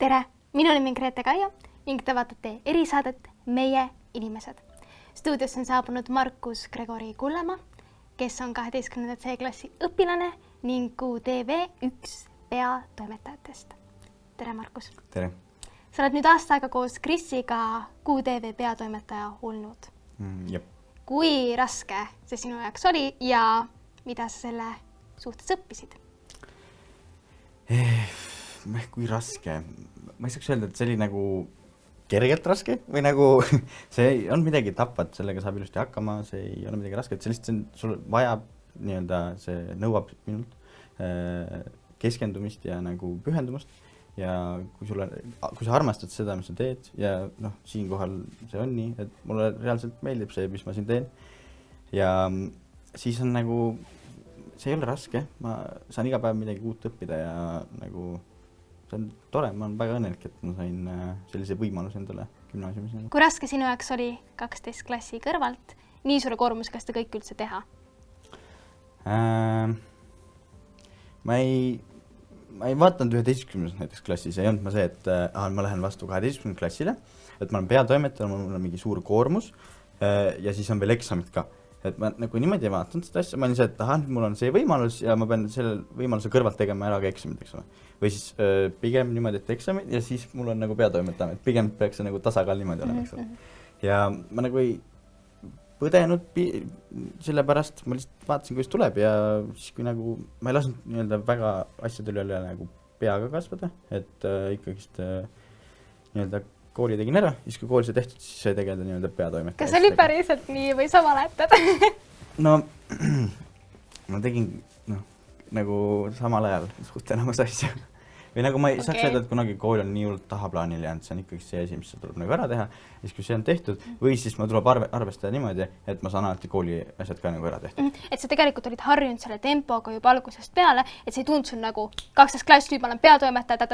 Tere! Minu nimi on Grete Kaia ning te vaatate erisaadet Meie inimesed. Stuudios on saabunud Markus Gregori Kullamaa, kes on 12. C-klassi õpilane ning QTV1 peatoimetajatest. Tere, Markus! Tere! Sa oled nüüd aasta aega koos Krisiga QTV peatoimetaja olnud. Jep. Kui raske see sinu jaoks oli ja mida sa selle suhtes õppisid? Kui raske? Ma ei saaks öelda, et see oli nagu kergelt raske või nagu see ei olnud midagi tapvat, sellega saab ilusti hakkama, see ei ole midagi rasket, see lihtsalt sul vajab see nõuab minult keskendumist ja nagu pühendumust ja kui sa armastad seda, mis sa teed ja siinkohal see on nii, et mulle reaalselt meeldib see, mis ma siin teen ja siis on nagu, see ei ole raske, ma saan iga päev midagi uut õppida ja nagu see on tore, ma olen väga õnnelik, et ma sain sellise võimaluse endale gümnaasiumis. Kui raske sinu jaoks oli 12 klassi kõrvalt nii suure koormusega seda kõik üldse teha? Ma ei vaatanud 11. näiteks klassis, ei olnud ma see, et ma lähen vastu 12. klassile, et ma olen peatoimetaja, mul on mingi suur koormus ja siis on veel eksamid ka. Et ma nagu niimoodi ei vaatanud seda asja, ma olin see, et nüüd mul on see võimalus ja ma pean selle võimaluse kõrvalt tegema ära ka eksamid, eks ole. Või siis pigem niimoodi, et eksamid ja siis mul on nagu peatoimetaja, et pigem peaks see nagu tasakaal niimoodi olema, eks ole. Ja ma nagu ei põdenud sellepärast, ma lihtsalt vaatasin, kuidas tuleb ja siis kui nagu, ma ei lasknud nii-öelda väga asjadele üle nagu peaga kasvada, et ikkagist nii-öelda kooli tegin ära, siis kui kooli sai tehtud, siis sai tegeleda nii-öelda peatoimetaja. Kas oli päriselt nii või sa valetad? No, ma tegin nagu samal ajal suht enamus asja. Või nagu ma ei saaks öelda, et kunagi kool on nii hullult tahaplaanil jäänud, see on ikkagi see asi, mis tuleb nagu ära teha. Ja siis kui see on tehtud, või siis ma tuleb arvestada niimoodi, et ma saan alati kooli asjad ka nagu ära tehtud. Et sa tegelikult olid harjunud selle tempoga juba algusest peale, et see ei tundnud sul nagu 12 klass, nüüd ma olen peatoimetaja,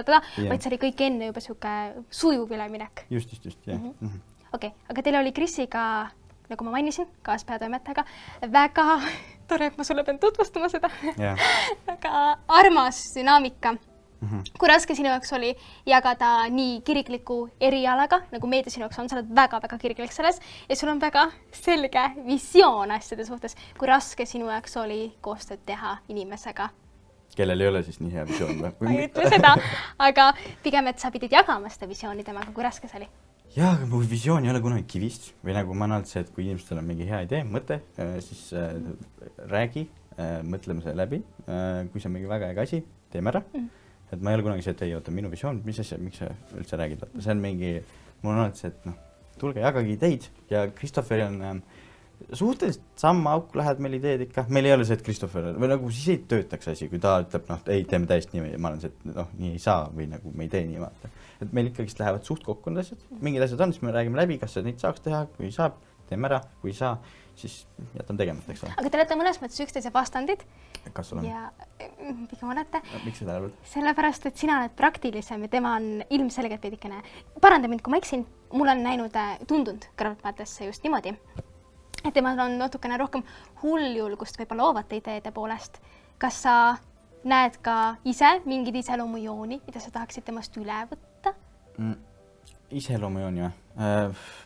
vaid see oli kõik enne juba siuke sujuv üleminek. Just, jah. Okei, aga teil oli Krisiga, nagu ma mainisin, kaaspeatoimetajaga, väga tore, et ma sulle pean tutvustama seda. Väga armas dünaamika. Kui raske sinu jaoks oli jagada nii kirikliku erialaga, nagu meedia sinu jaoks on, sa oled väga-väga kiriklik selles ja sul on väga selge visioon asjade suhtes. Kui raske sinu jaoks oli koostööd teha inimesega? Kellel ei ole siis nii hea visioon? Ma ei ütle seda, aga pigem, et sa pidid jagama seda visiooni temaga, kui raske see oli? Jaa, aga mu visioon ei ole kunagi kivist või nagu ma olen see, et kui inimestel on mingi hea idee, mõte, siis räägi, mõtleme selle läbi. Kui see on mingi väga äge asi, teeme ära. Et ma ei ole kunagi see, et ei oota minu visioon, mis asja, miks sa üldse räägid? See on mingi, mul on olnud see, et tulge jagagi ideid ja Kristoferi on suhteliselt samma auk lähed meil ideed ikka. Meil ei ole see, et Kristofer, või nagu siis ei töötaks asi, kui ta ütleb, ei, teeme täiesti nii, ma olen see, et nii ei saa või nagu me ei tee nii vaata. Et meil ikkagist lähevad suht kokku need asjad. Mingid asjad on, siis me räägime läbi, kas neid saaks teha, kui saab, teeme ära, kui ei saa, siis jätan tegemata, eks ole. Aga te olete mõnes mõttes üksteise vastandid. Kas sul on? Ja pigem olete. Miks seda arvad? Sellepärast, et sina oled praktilisem ja tema on ilmselgelt veidikene. Paranda mind, kui ma eksin, mul on näinud tundunud kõrvaltvaatesse just niimoodi. Et temal on natukene rohkem hulljulgust või loovate ideede poolest. Kas sa näed ka ise mingid iseloomujooni, mida sa tahaksid temast üle võtta? Iseloomujooni,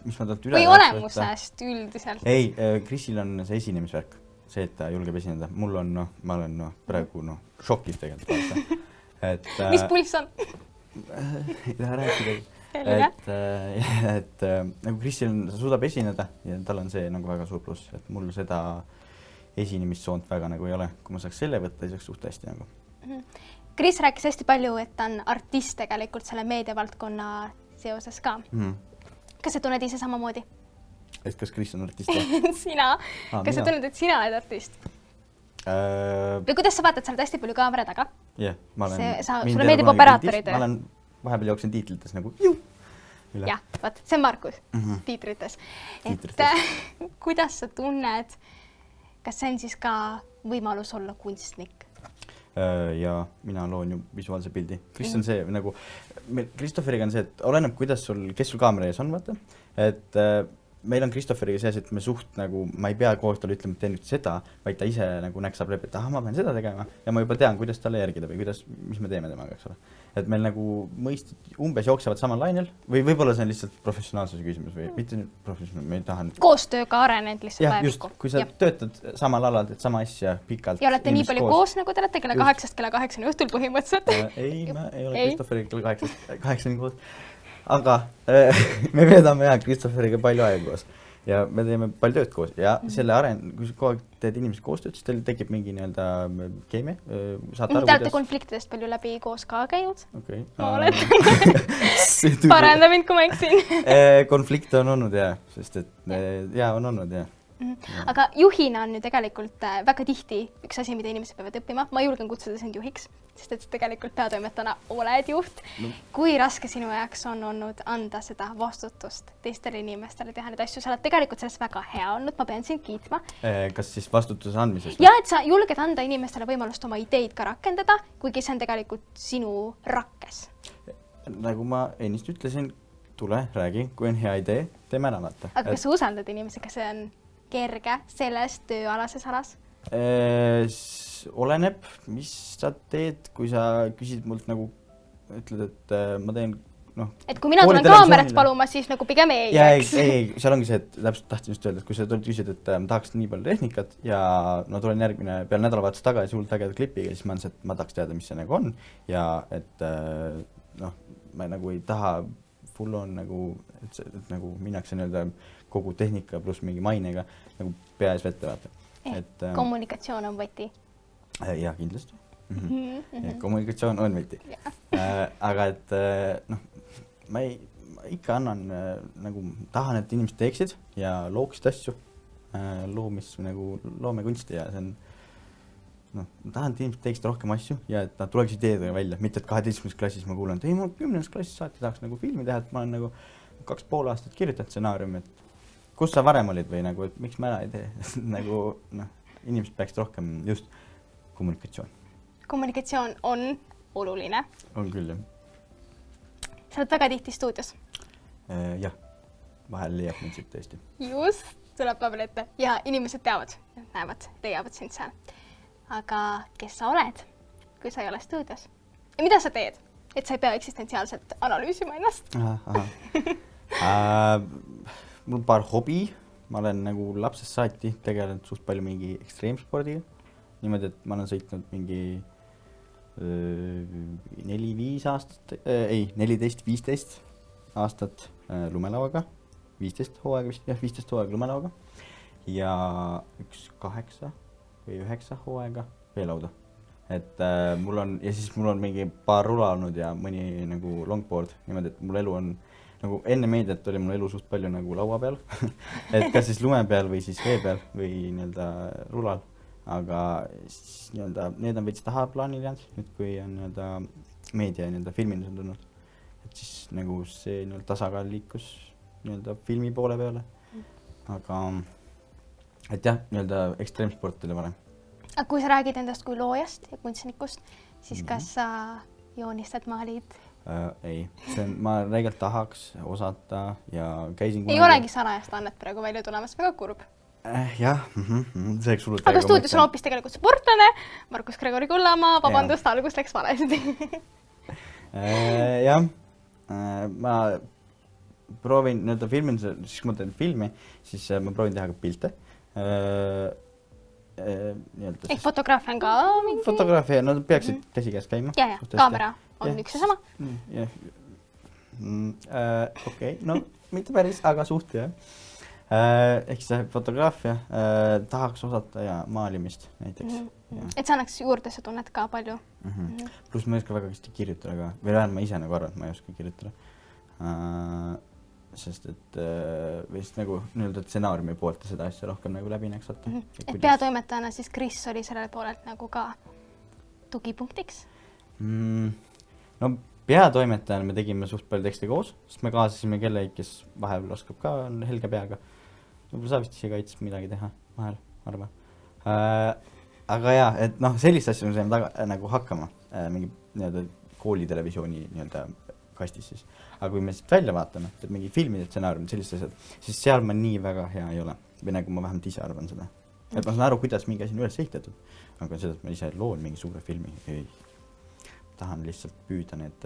mis ma talt üle või olemusest üldiselt? Ei, Krisil on see esinemisvärk, see, et ta julgeb esineda. Mul on, ma olen praegu šokis tegelikult. Mis pulss on? Ei taha rääkida. Et nagu Krisil suudab esineda ja tal on see nagu väga suur pluss, et mul seda esinemissoont väga nagu ei ole. Kui ma saaks selle võtta, ei saaks suht hästi nagu. Kris rääkis hästi palju, et ta on artist tegelikult selle meediavaldkonna seoses ka. Kas sa tunned ise samamoodi? Et kas Kris on artist? Sina. Kas sa tunned, et sina oled artist? Või kuidas sa vaatad, sa oled hästi palju kaamera taga? Jah, ma olen... Sulle meeldib operaatoride. Ma olen vahepeal jooksen tiitlites nagu ju. Jah, vaat, see on Markus tiitrites. Et kuidas sa tunned, kas see on siis ka võimalus olla kunstnik? Ja mina loon ju visuaalse pildi. Kris on see, nagu Kristoferiga on see, et oleneb, kuidas kes sul kaamera ees on, vaata. Et meil on Christopheriga sees, et me suht nagu, ma ei pea koos talle ütlema, et teen nüüd seda, vaid ta ise nagu näksab läbi, et ma pean seda tegema ja ma juba tean, kuidas talle järgida või mis me teeme temaga, eks ole. Et meil nagu mõistid umbes jooksevad samal lainel või võib-olla see on lihtsalt professionaalsuse küsimus või mitte nüüd professionaal, me ei taha nüüd... Koostööga arenenud lihtsalt jah, just, kui sa töötad samal alal, teed sama asja pikalt. Ja olete nii palju koos, nagu te olete kella 8 kella 8 õhtul põhimõtteliselt. Ei, ma ei ole Christopheriga kella 8 koos. Aga me veedame Christopheriga palju aega koos ja me teeme palju tööd koos ja selle kui sa kogu aeg teed inimesed koostööd, siis teil tekib mingi nii-öelda keemia. Te olete konfliktidest palju läbi koos ka käinud? Okay. Ma olen paranda mind, kui ma eksin. Konflikt on olnud sest et on olnud Aga juhina on ju tegelikult väga tihti üks asi, mida inimesed peavad õppima. Ma julgen kutsuda sind juhiks, sest et tegelikult peatoimetajana oled juht. Kui raske sinu jaoks on olnud anda seda vastutust teistele inimestele teha neid asju? Sa oled tegelikult sellest väga hea olnud, ma pean sind kiitma. Kas siis vastutuse andmisest? Ja, et sa julged anda inimestele võimalust oma ideid ka rakendada, kuigi see on tegelikult sinu rakkes. Nagu ma ennist ütlesin, tule, räägi, kui on hea idee, teeme ära vaata. Aga kas sa usaldad inimesi, kas see on kerge selles tööalases alas? Oleneb, mis sa teed, kui sa küsid mult nagu, ütled, et ma teen, et kui mina tulen kaamerat paluma, siis nagu pigem ei. Ei, seal ongi see, et täpselt tahtsin just öelda, et kui sa tulid küsid, et ma tahaks nii palju tehnikat ja tulen järgmine peale nädalavahetus tagasi hullult ägeda klipiga, siis ma tahaks teada, mis see nagu on ja et ma nagu ei taha full on nagu, et nagu minnakse nii-öelda kogu tehnika pluss mingi mainega nagu pea ees vette vaata. Kommunikatsioon on võti. Jah, kindlasti. Kommunikatsioon on võti. Aga et ma ikka annan nagu tahan, et inimesed teeksid ja looksid asju, loomekunsti ja see on ma tahan, et inimesed teeksid rohkem asju ja et nad tuleksid ideedega välja, mitte et 12. klassis ma kuulen, et ei, ma 10. klassis saati tahaks nagu filmi teha, et ma olen nagu 2,5 aastat kirjutanud stsenaariumi, et kus sa varem olid või nagu, et miks ma ära ei tee? Nagu, inimesed peaksid rohkem just kommunikatsioon. Kommunikatsioon on oluline. On küll, jah. Sa oled väga tihti stuudios? Jah, vahel leiab mind siit tõesti. Just, tuleb pabel ette ja inimesed teavad, näevad, leiavad sind seal. Aga kes sa oled, kui sa ei ole stuudios? Ja mida sa teed, et sa ei pea eksistentsiaalselt analüüsima ennast? Mul on paar hobi, ma olen nagu lapsest saati tegelenud suht palju mingi ekstreemspordiga. Niimoodi, et ma olen sõitnud mingi 4-5 aastat, 14-15 aastat lumelauaga, 15 hooaega lumelauaga ja 8 või 9 hooaega veelauda. Et mul on mingi paar rula olnud ja mõni nagu longboard, niimoodi, et mul elu on nagu enne meediat oli mul elu suht palju nagu laua peal, et kas siis lume peal või siis vee peal või nii-öelda rulal, aga siis nii-öelda need on veits tahaplaanil jäänud, nüüd kui on nii-öelda meedia ja nii-öelda filmindus on tulnud, et siis nagu see nii-öelda tasakaal liikus nii-öelda filmi poole peale, aga et jah, nii-öelda ekstreemsport oli varem. Aga kui sa räägid endast kui loojast ja kunstnikust, siis kas sa joonistad, maalid? Ei, ma räigelt tahaks osata ja käisin ei olegi salajast annet praegu välja tulemas, väga kurb. Jah, see hullult aga stuudios on hoopis tegelikult sportlane, Markus Gregori Kullamaa, vabandust, algus läks valesti. Jah, ma proovin nii-öelda filminduse, siis kui ma teen filmi, siis ma proovin teha ka pilte. Ehk fotograafia on ka mingi? Fotograafia, no peaksid käsikäes käima. Ja, kaamera on üks ja sama. Okei, no mitte päris, aga suht jah. Ehk see fotograafia tahaks osata ja maalimist näiteks. Et sa annaks juurde, sa tunned ka palju. Plus ma ei oska väga hästi kirjutada ka, või vähemalt ma ise nagu arvan, et ma ei oska kirjutada. Sest et vist nagu nii-öelda stsenaariumi poolt seda asja rohkem nagu läbi näksata. Et peatoimetajana siis Kris oli sellel poolelt nagu ka tugipunktiks? No peatoimetajana me tegime suht palju tekste koos, sest me kaasasime kellegi, kes vahepeal oskab ka helge peaga. Võib-olla sa vist ise ka aitasid midagi teha vahel, arva. Aga jah, et sellist asja me saime nagu hakkama mingi nii-öelda koolitelevisiooni nii-öelda kastis siis. Aga kui me siit välja vaatame, et mingi filmide stsenaarium, sellised asjad, siis seal ma nii väga hea ei ole. Või nagu ma vähemalt ise arvan seda. Et ma saan aru, kuidas mingi asi on üles ehitatud. Aga seda, et ma ise loon mingi suure filmi, ei. Tahan lihtsalt püüda need...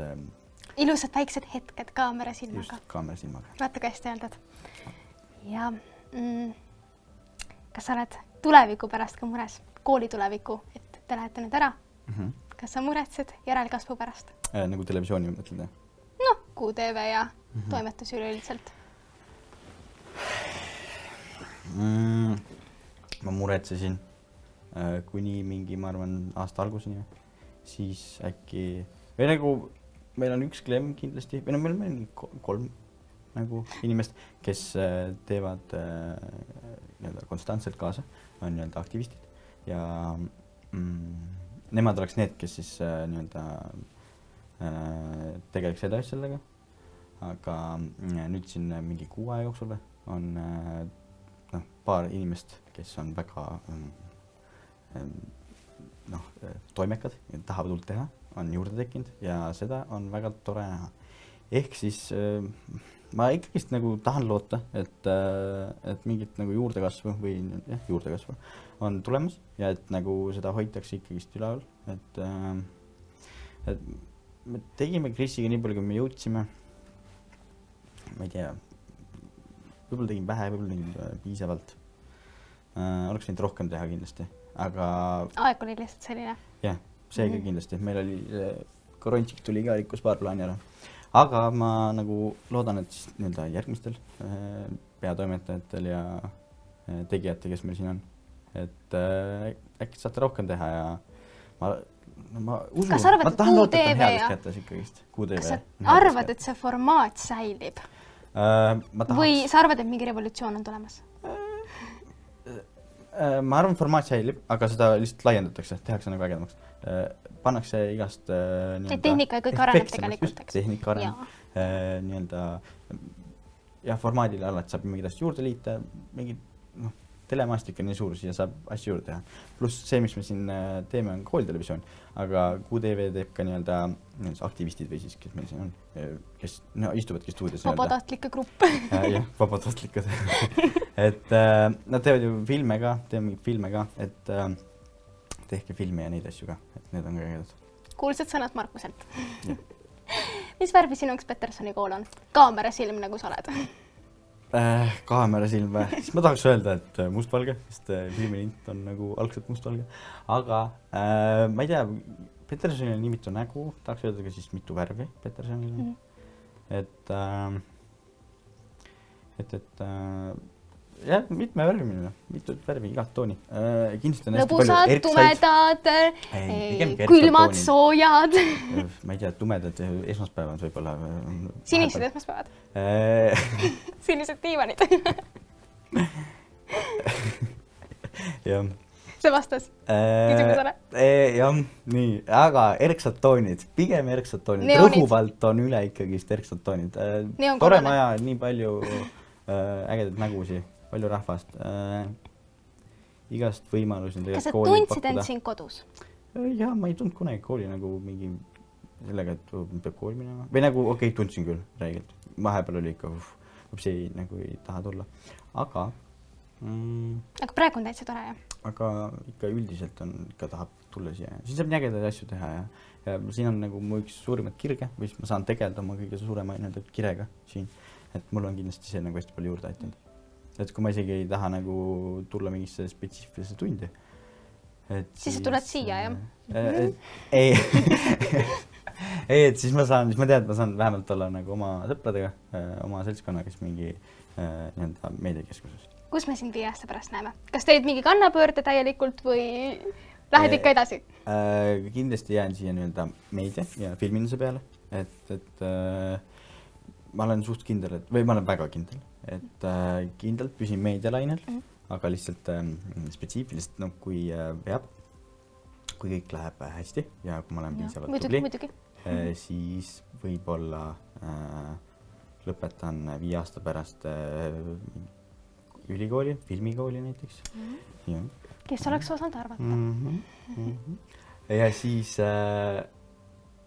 Ilusad väiksed hetked kaamera silmaga. Just, kaamera silmaga. Vaata, kui hästi öeldud. Ja kas sa oled tuleviku pärast ka mures? Kooli tuleviku, et te lähete nüüd ära? Kas sa muretsed järelkasvu pärast? Nagu televisiooni mõtled? No, QTV ja toimetus üleüldiselt. Ma muretsesin kuni mingi, ma arvan, aasta alguseni. Siis äkki... Või nagu meil on üks Klemm kindlasti, või no meil on 3 nagu inimest, kes teevad konstantselt kaasa, on aktivistid ja nemad oleks need, kes siis tegeleks edasi sellega. Aga nüüd siin mingi 6 aja jooksul on paar inimest, kes on väga toimekad ja tahavad uut teha, on juurde tekkinud ja seda on väga tore näha. Ehk siis ma ikkagist nagu tahan loota, et mingit nagu juurdekasvu või juurdekasvu on tulemas ja et nagu seda hoitakse ikkagist üleval. Et me tegime Krisiga nii palju, kui me jõudsime. Ma ei tea, võib-olla tegin vähe, võib-olla tegin piisavalt. Oleks võinud rohkem teha kindlasti, aga... Aeg oli lihtsalt selline. Jah, seega kindlasti. Meil oli Korontsik tuli ka rikkus paar plaani ära. Aga ma nagu loodan, et järgmistel peatoimetajatel ja tegijatel, kes meil siin on, et äkki saate rohkem teha ja ma usun, kas arvad, ma tahan loota, et on heades kätes ikkagist. Kas sa arvad, et see formaat säilib? Või sa arvad, et mingi revolutsioon on tulemas? Ma arvan, formaat säilib, aga seda lihtsalt laiendatakse, tehakse nagu ägedamaks. Pannakse igast... tehnika ja kõik areneb tegelikult. Tehnika areneb. Ja formaadile alati saab mingid asju juurde liita, mingid telemaastik on nii suur, siia saab asju juurde teha. Pluss see, mis me siin teeme, on koolitelevisioon, aga QTV teeb ka aktivistid või siis, kes meil siin on, kes istuvadki stuudios. Vabatahtlike grupp. Jah, vabatahtlikud. Et nad teevad ju filme ka, et tehke filmi ja neid asju ka, et need on ka ägedad. Kuulsad sõnad Markuselt. Mis värvi sinuks Petersoni kool on? Kaamerasilm, nagu sa oled. Kaamerasilm, siis ma tahaks öelda, et mustvalge, sest filmilint on nagu algselt mustvalge. Aga ma ei tea, Petersonil on nii mitu nägu, tahaks öelda ka siis mitu värvi Petersonil. Et jah, mitme värvi, igat tooni. Lõbusad, tumedad, külmad, soojad. Ma ei tea, tumedad esmaspäevad võib-olla. Sinised esmaspäevad. Sinised diivanid. Jah. See vastas küsimusele. Jah, nii, aga erksad toonid, pigem erksad toonid. Rõhuvalt on üle ikkagist erksad toonid. Tore maja, nii palju ägedaid nägusi. Palju rahvast. Igast võimalusi. Kas sa tundsid end siin kodus? Jaa, ma ei tundnud kunagi kooli nagu mingi sellega, et peab kooli minema. Või nagu, tundsin küll räigelt. Vahepeal oli ikka, see nagu ei taha tulla. Aga praegu on täitsa tore, jah? Aga ikka üldiselt ikka tahab tulla siia. Siin saab nii ägedaid asju teha ja siin on nagu mu üks suurimat kirge, või ma saan tegeleda oma kõige suurema kirega siin. Et mul on kindlasti see nagu hästi palju juurde aitanud. Et kui ma isegi ei taha nagu tulla mingisse spetsiifilisse tundi. Siis sa tuled siia, jah? Ei, et siis ma tean, et ma saan vähemalt olla nagu oma sõpradega, oma seltskonna, kes mingi meediakeskuses. Kus me sind 5 aasta pärast näeme? Kas teed mingi kannapöörde täielikult või lähed ikka edasi? Kindlasti jään siia meedia ja filminuse peale, et ma olen suht kindel, või ma olen väga kindel, et kindlalt püsin meedialainel, aga lihtsalt spetsiifiliselt, kui peab, kui kõik läheb hästi ja kui ma olen piisavalt tubli, siis võib-olla lõpetan 5 aasta pärast ülikooli, filmikooli näiteks. Kes oleks osanud arvata? Ja siis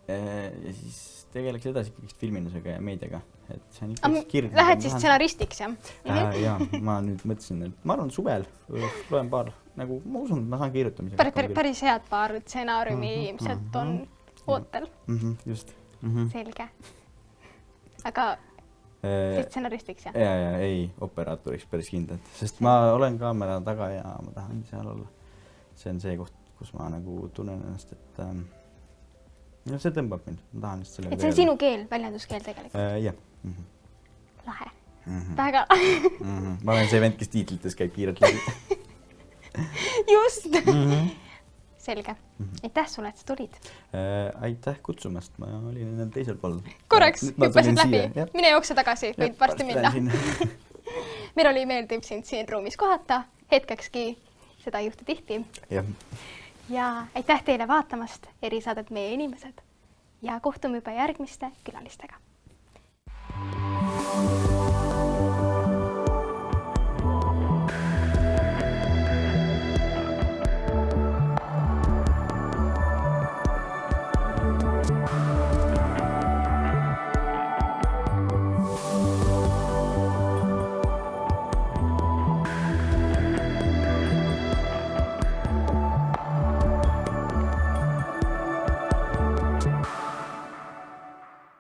ja siis tegeleks edasi kõigist filminusega ja meediaga. Et see on ikka kirg. Lähed siis stsenaristiks, jah? Jaa, ma nüüd mõtlesin, et ma arvan suvel loen paar, nagu ma usun, et ma saan kirjutamisega. Päris head paar stsenaariumi ilmselt on ootel. Just. Selge. Aga siis stsenaristiks, jah? Ja, ei, operaatoriks päris kindlalt, sest ma olen kaamera taga ja ma tahan seal olla. See on see koht, kus ma nagu tunnen ennast, et see tõmbab mind, ma tahan just sellega et see on sinu keel, väljenduskeel tegelikult? Jah. Lahe. Väga. Ma olen see vend, kes tiitlites käib kiirelt läbi. Just. Selge. Aitäh sulle, et sa tulid. Aitäh kutsumast, ma olin enne teisel pool. Korraks, hüppasid läbi. Mine jookse tagasi, võid varsti minna. Meil oli meeldiv sind siin ruumis kohata, hetkekski seda ei juhtu tihti. Ja aitäh teile vaatamast erisaadet Meie inimesed ja kohtume juba järgmiste külalistega.